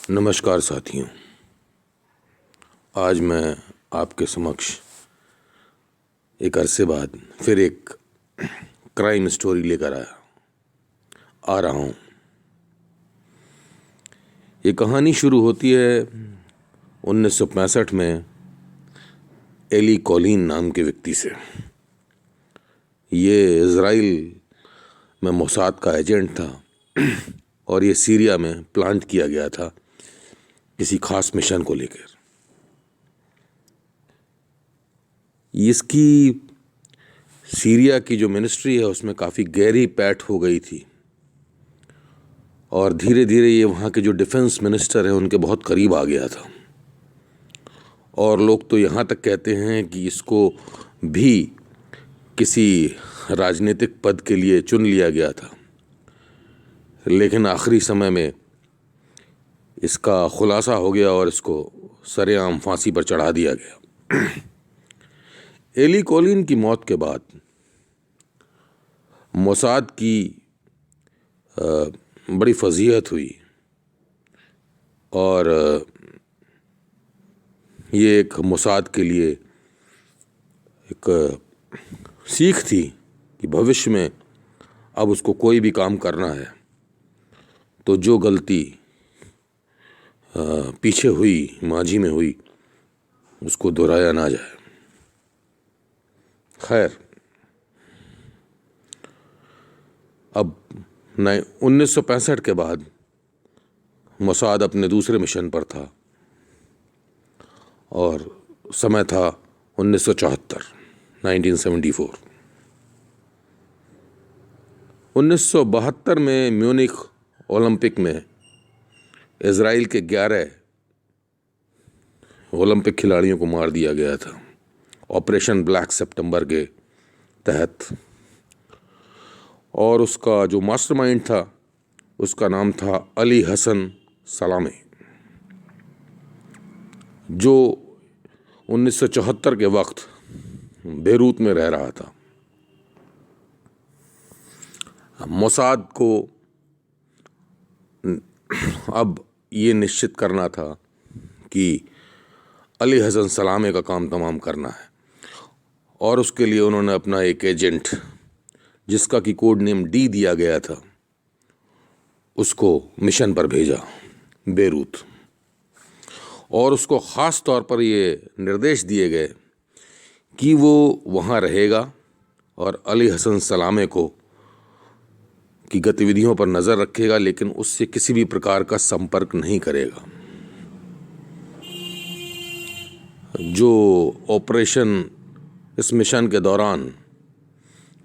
नमस्कार साथियों, आज मैं आपके समक्ष एक अरसे बाद फिर एक क्राइम स्टोरी लेकर आ रहा हूँ। ये कहानी शुरू होती है 1965 में एली कॉलिन नाम के व्यक्ति से। ये इज़राइल में मोसाद का एजेंट था और ये सीरिया में प्लांट किया गया था किसी खास मिशन को लेकर। इसकी सीरिया की जो मिनिस्ट्री है उसमें काफ़ी गहरी पैठ हो गई थी और धीरे धीरे ये वहाँ के जो डिफेंस मिनिस्टर हैं उनके बहुत करीब आ गया था। और लोग तो यहाँ तक कहते हैं कि इसको भी किसी राजनीतिक पद के लिए चुन लिया गया था, लेकिन आखिरी समय में इसका खुलासा हो गया और इसको सरेआम फांसी पर चढ़ा दिया गया। एली कॉलिन की मौत के बाद मोसाद की बड़ी फजीहत हुई और ये एक मोसाद के लिए एक सीख थी कि भविष्य में अब उसको कोई भी काम करना है तो जो गलती पीछे हुई, माजी में हुई, उसको दोहराया ना जाए। खैर, अब 1965 के बाद मोसाद अपने दूसरे मिशन पर था और समय था 1974, 1974। 1972 में म्यूनिख ओलंपिक में इज़राइल के 11 ओलंपिक खिलाड़ियों को मार दिया गया था ऑपरेशन ब्लैक सितंबर के तहत। और उसका जो मास्टरमाइंड था उसका नाम था अली हसन सलामी, जो 1974 के वक्त बेरूत में रह रहा था। मोसाद को अब ये निश्चित करना था कि अली हसन सलामे का काम तमाम करना है और उसके लिए उन्होंने अपना एक एजेंट, जिसका कि कोड नेम डी दिया गया था, उसको मिशन पर भेजा बेरूत। और उसको ख़ास तौर पर ये निर्देश दिए गए कि वो वहाँ रहेगा और अली हसन सलामे को की गतिविधियों पर नज़र रखेगा, लेकिन उससे किसी भी प्रकार का संपर्क नहीं करेगा। जो ऑपरेशन इस मिशन के दौरान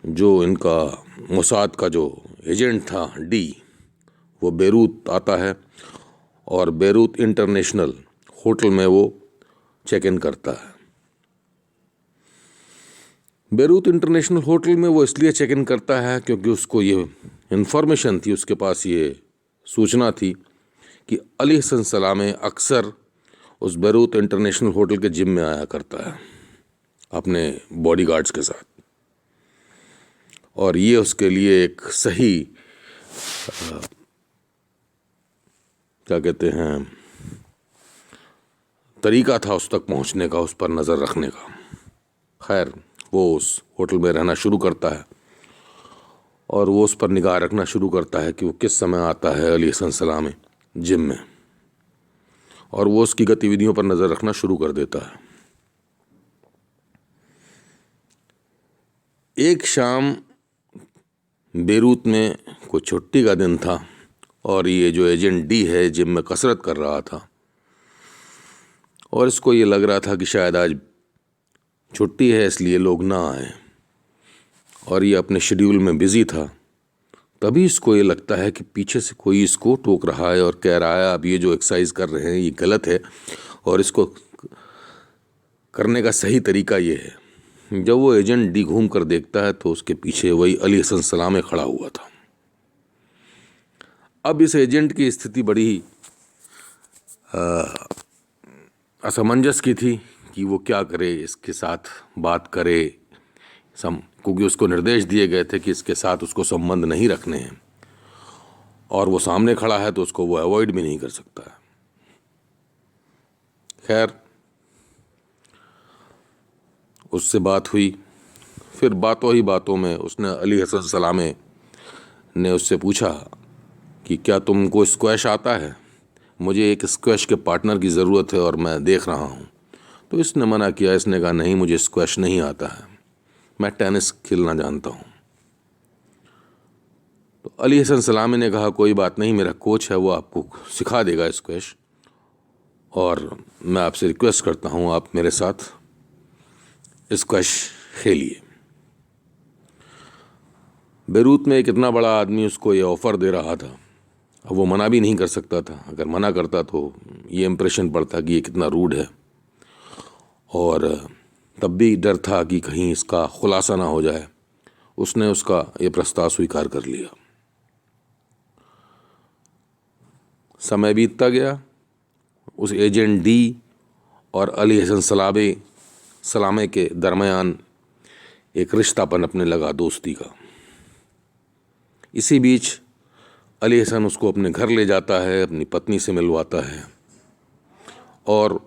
जो इनका मोसाद का जो एजेंट था डी, वो बेरूत आता है और बेरूत इंटरनेशनल होटल में वो चेक इन करता है। बेरूत इंटरनेशनल होटल में वो इसलिए चेक इन करता है क्योंकि उसको ये इन्फॉर्मेशन थी, उसके पास ये सूचना थी कि अली हसन सलामे अक्सर उस बेरूत इंटरनेशनल होटल के जिम में आया करता है अपने बॉडीगार्ड्स के साथ, और ये उसके लिए एक सही क्या कहते हैं तरीका था उस तक पहुंचने का, उस पर नज़र रखने का। खैर, वो उस होटल में रहना शुरू करता है और वो उस पर निगाह रखना शुरू करता है कि वो किस समय आता है अली हसन सलामे जिम में, और वो उसकी गतिविधियों पर नज़र रखना शुरू कर देता है। एक शाम बेरूत में कोई छुट्टी का दिन था और ये जो एजेंट डी है जिम में कसरत कर रहा था और इसको ये लग रहा था कि शायद आज छुट्टी है इसलिए लोग ना आए, और ये अपने शेड्यूल में बिजी था। तभी इसको ये लगता है कि पीछे से कोई इसको टोक रहा है और कह रहा है अब ये जो एक्सरसाइज कर रहे हैं ये गलत है और इसको करने का सही तरीका ये है। जब वो एजेंट डी घूम कर देखता है तो उसके पीछे वही अली हसन सलामे खड़ा हुआ था। अब इस एजेंट की स्थिति बड़ी असमंजस की थी कि वो क्या करे, इसके साथ बात करे, क्योंकि उसको निर्देश दिए गए थे कि इसके साथ उसको संबंध नहीं रखने हैं और वो सामने खड़ा है तो उसको वो अवॉइड भी नहीं कर सकता है। खैर, उससे बात हुई। फिर बातों ही बातों में उसने अली हसन सलामे ने उससे पूछा कि क्या तुमको स्क्वैश आता है, मुझे एक स्क्वैश के पार्टनर की ज़रूरत है और मैं देख रहा हूँ। तो इसने मना किया। इसने कहा नहीं, मुझे स्क्वैश नहीं आता है, मैं टेनिस खेलना जानता हूँ। तो अली हसन सलामी ने कहा कोई बात नहीं, मेरा कोच है, वो आपको सिखा देगा स्क्वैश, और मैं आपसे रिक्वेस्ट करता हूँ आप मेरे साथ स्क्वैश खेलिए। बेरूत में एक इतना बड़ा आदमी उसको ये ऑफ़र दे रहा था, अब वो मना भी नहीं कर सकता था। अगर मना करता तो ये इम्प्रेशन पड़ता कि ये कितना रूड है, और तब भी डर था कि कहीं इसका खुलासा ना हो जाए। उसने उसका ये प्रस्ताव स्वीकार कर लिया। समय बीतता गया। उस एजेंट डी और अली हसन सलामे के दरमियान एक रिश्ता पनपने लगा, दोस्ती का। इसी बीच अली हसन उसको अपने घर ले जाता है, अपनी पत्नी से मिलवाता है, और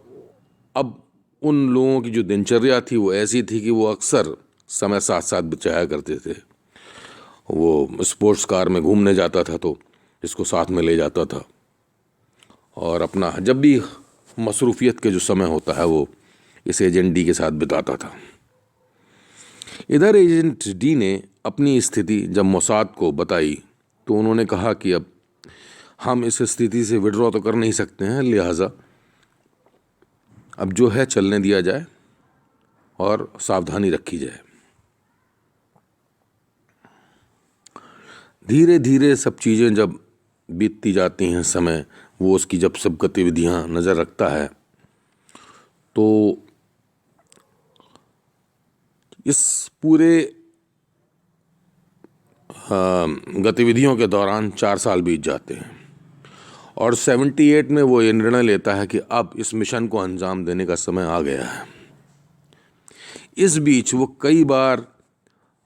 अब उन लोगों की जो दिनचर्या थी वो ऐसी थी कि वो अक्सर समय साथ साथ बिताया करते थे। वो स्पोर्ट्स कार में घूमने जाता था तो इसको साथ में ले जाता था, और अपना जब भी मसरूफियत के जो समय होता है वो इस एजेंट डी के साथ बिताता था। इधर एजेंट डी ने अपनी स्थिति जब मोसाद को बताई तो उन्होंने कहा कि अब हम इस स्थिति से विड्रॉ तो कर नहीं सकते हैं, लिहाजा अब जो है चलने दिया जाए और सावधानी रखी जाए। धीरे धीरे सब चीज़ें जब बीतती जाती हैं, समय वो उसकी जब सब गतिविधियां नज़र रखता है, तो इस पूरे गतिविधियों के दौरान 4 साल बीत जाते हैं, और 78 में वो ये निर्णय लेता है कि अब इस मिशन को अंजाम देने का समय आ गया है। इस बीच वो कई बार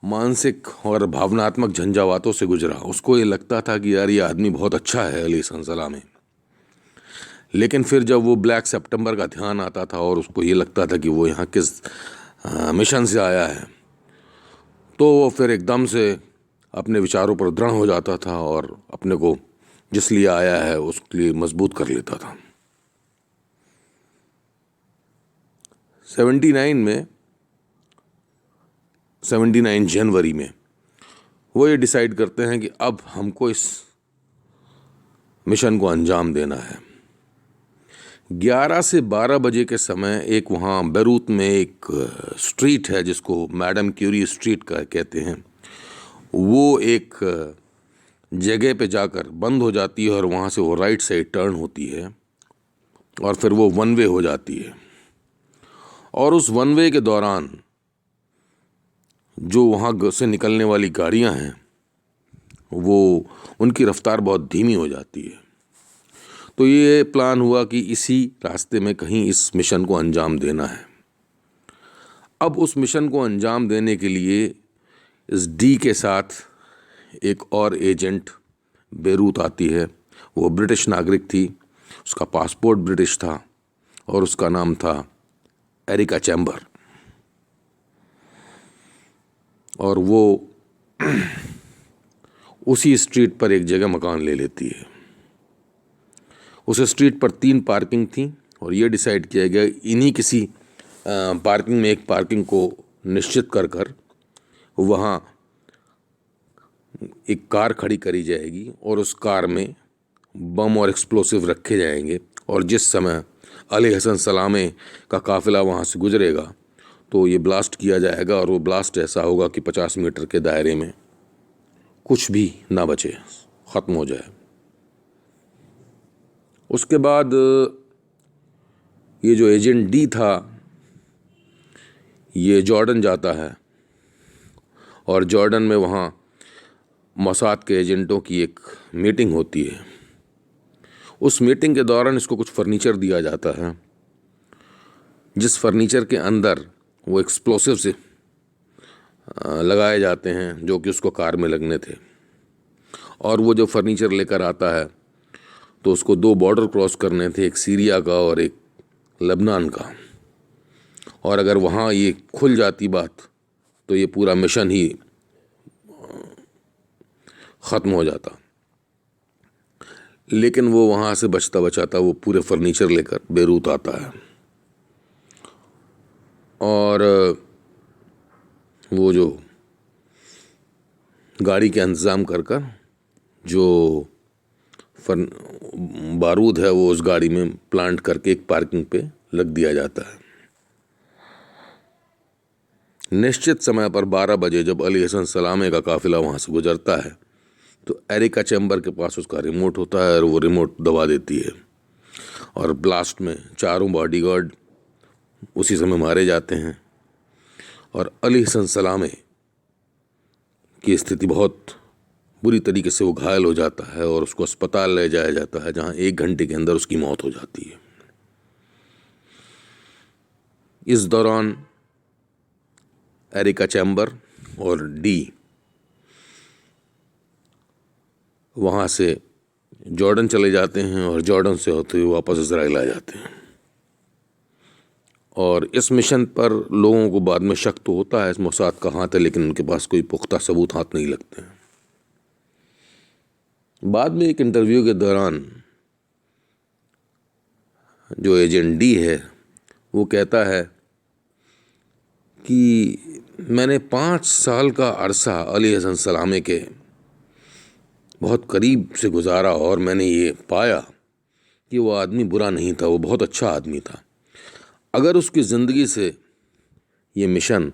मानसिक और भावनात्मक झंझावातों से गुजरा। उसको ये लगता था कि यार ये आदमी बहुत अच्छा है, अली हसन सलामी। लेकिन फिर जब वो ब्लैक सितंबर का ध्यान आता था और उसको ये लगता था कि वो यहाँ किस मिशन से आया है, तो वो फिर एकदम से अपने विचारों पर दृढ़ हो जाता था और अपने को जिस लिए आया है उसके लिए मजबूत कर लेता था। 79 जनवरी में वो ये डिसाइड करते हैं कि अब हमको इस मिशन को अंजाम देना है। 11 से 12 बजे के समय एक वहाँ बेरूत में एक स्ट्रीट है जिसको मैडम क्यूरी स्ट्रीट का कहते हैं, वो एक जगह पे जाकर बंद हो जाती है और वहाँ से वो राइट साइड टर्न होती है और फिर वो वन वे हो जाती है। और उस वन वे के दौरान जो वहाँ से निकलने वाली गाड़ियाँ हैं वो उनकी रफ्तार बहुत धीमी हो जाती है। तो ये प्लान हुआ कि इसी रास्ते में कहीं इस मिशन को अंजाम देना है। अब उस मिशन को अंजाम देने के लिए इस डी के साथ एक और एजेंट बेरूत आती है। वो ब्रिटिश नागरिक थी, उसका पासपोर्ट ब्रिटिश था और उसका नाम था एरिका चैम्बर। और वो उसी स्ट्रीट पर एक जगह मकान ले लेती है। उस स्ट्रीट पर 3 पार्किंग थी और ये डिसाइड किया गया इन्हीं किसी पार्किंग में एक पार्किंग को निश्चित कर वहाँ एक कार खड़ी करी जाएगी और उस कार में बम और एक्सप्लोसिव रखे जाएंगे, और जिस समय अली हसन सलामे का काफिला वहाँ से गुजरेगा तो ये ब्लास्ट किया जाएगा, और वो ब्लास्ट ऐसा होगा कि 50 मीटर के दायरे में कुछ भी ना बचे, ख़त्म हो जाए। उसके बाद ये जो एजेंट डी था ये जॉर्डन जाता है, और जॉर्डन में वहाँ मोसाद के एजेंटों की एक मीटिंग होती है। उस मीटिंग के दौरान इसको कुछ फर्नीचर दिया जाता है, जिस फर्नीचर के अंदर वो एक्सप्लोसिव से लगाए जाते हैं जो कि उसको कार में लगने थे। और वो जो फर्नीचर लेकर आता है तो उसको 2 बॉर्डर क्रॉस करने थे, एक सीरिया का और एक लेबनान का, और अगर वहाँ ये खुल जाती बात तो ये पूरा मिशन ही ख़त्म हो जाता। लेकिन वो वहाँ से बचता बचाता वो पूरे फर्नीचर लेकर बेरूत आता है, और वो जो गाड़ी का इंतज़ाम कर कर जो बारूद है वो उस गाड़ी में प्लांट करके एक पार्किंग पे लग दिया जाता है। निश्चित समय पर 12 बजे जब अली हसन सलामे का काफिला वहाँ से गुजरता है तो एरिका चैम्बर के पास उसका रिमोट होता है और वो रिमोट दबा देती है, और ब्लास्ट में चारों बॉडीगार्ड उसी समय मारे जाते हैं, और अली हसन सलामे की स्थिति बहुत बुरी तरीके से वो घायल हो जाता है और उसको अस्पताल ले जाया जाता है, जहाँ 1 घंटे के अंदर उसकी मौत हो जाती है। इस दौरान एरिका चैम्बर और डी वहाँ से जॉर्डन चले जाते हैं और जॉर्डन से होते हुए वापस इजराइल आ जाते हैं। और इस मिशन पर लोगों को बाद में शक तो होता है इस मोसाद का हाथ है, लेकिन उनके पास कोई पुख्ता सबूत हाथ नहीं लगते हैं। बाद में एक इंटरव्यू के दौरान जो एजेंट डी है वो कहता है कि मैंने 5 साल का अरसा अली हसन सलामे के बहुत करीब से गुजारा और मैंने ये पाया कि वो आदमी बुरा नहीं था, वो बहुत अच्छा आदमी था। अगर उसकी ज़िंदगी से ये मिशन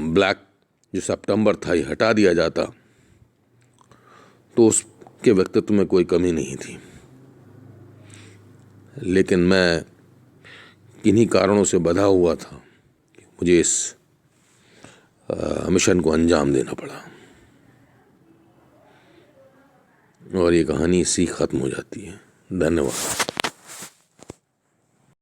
ब्लैक जो सितंबर था ये हटा दिया जाता तो उसके व्यक्तित्व में कोई कमी नहीं थी, लेकिन मैं किन्हीं कारणों से बंधा हुआ था, मुझे इस मिशन को अंजाम देना पड़ा। और ये कहानी इसी ख़त्म हो जाती है। धन्यवाद।